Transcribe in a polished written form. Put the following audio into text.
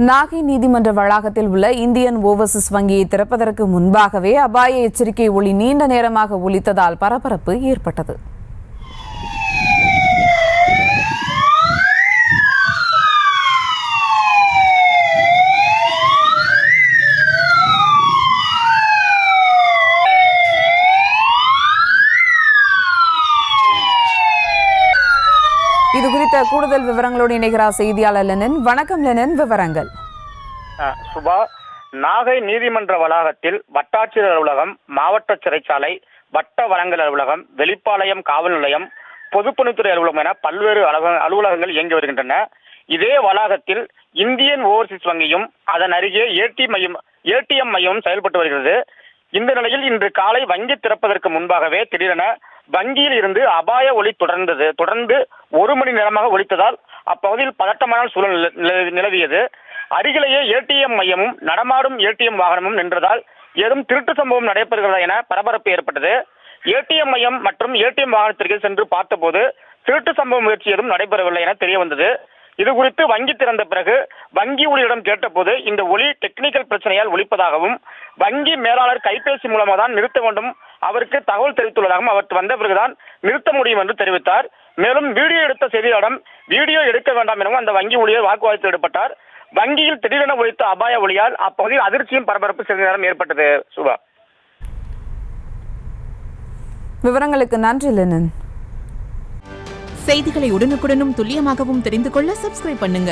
நாகை நீதிமன்ற வளாகத்தில் உள்ள இந்தியன் ஓவர்சீஸ் வங்கியை திறப்பதற்கு முன்பாகவே அபாய எச்சரிக்கை ஒலி நீண்ட நேரமாக ஒலித்ததால் பரபரப்பு ஏற்பட்டது. இது குறித்த கூடுதல் விவரங்களோடு இணைகிறார் செய்தியாளர் லெனின். வணக்கம் லெனின், விவரங்கள். சுபா, நாகை நீதிமன்ற வளாகத்தில் வட்டாட்சியர் அலுவலகம், மாவட்ட சிறைச்சாலை, வட்ட வழங்கல் அலுவலகம், வெளிப்பாளையம் காவல் நிலையம், பொதுப்பணித்துறை அலுவலகம் என பல்வேறு அலுவலகங்கள் இயங்கி வருகின்றன. இதே வளாகத்தில் இந்தியன் ஓவர்சீஸ் வங்கியும் அதன் அருகே ஏடிஎம் மையமும் செயல்பட்டு வருகிறது. இந்த நிலையில் இன்று காலை வங்கி திறப்பதற்கு முன்பாகவே திடீரென வங்கியில் இருந்து அபாய ஒலி தொடர்ந்து 1 மணி நேரமாக ஒலித்ததால் அப்பகுதியில் பதட்டமான சூழல் நிலவியது. அருகிலேயே ஏடிஎம் மையமும் நடமாடும் ஏடிஎம் வாகனமும் நின்றதால் ஏதும் திருட்டு சம்பவம் நடைபெறுகிறதா என பரபரப்பு ஏற்பட்டது. ஏடிஎம் மையம் மற்றும் ஏடிஎம் வாகனத்திற்கு சென்று பார்த்தபோது திருட்டு சம்பவ முயற்சி ஏதும் நடைபெறவில்லை என தெரிய வந்தது. இது குறித்து வங்கி திறந்த பிறகு வங்கி ஊழியரிடம் கேட்டபோது இந்த ஒலி டெக்னிக்கல் பிரச்சனையால் ஒலிப்பதாகவும் வங்கி மேலாளர் கைபேசி மூலமாக தான் நிறுத்த வேண்டும் அவருக்கு தகவல் தெரிவித்துள்ளதாகவும் அவர் வந்த பிறகுதான் நிறுத்த முடியும் என்று தெரிவித்தார். மேலும் வீடியோ எடுத்த செய்தியாளரிடம் வீடியோ எடுக்க வேண்டாம் எனவும் அந்த வங்கி ஊழியர் வாக்குவாதத்தில் ஈடுபட்டார். வங்கியில் திடீரென ஒலித்த அபாய ஒலியால் அப்பகுதியில் அதிர்ச்சியும் பரபரப்பு சிறிது நேரம் ஏற்பட்டது. சுபா, விவரங்களுக்கு நன்றி லெனின். செய்திகளை உடனுக்குடனும் துல்லியமாகவும் தெரிந்து கொள்ள சப்ஸ்கிரைப் பண்ணுங்க.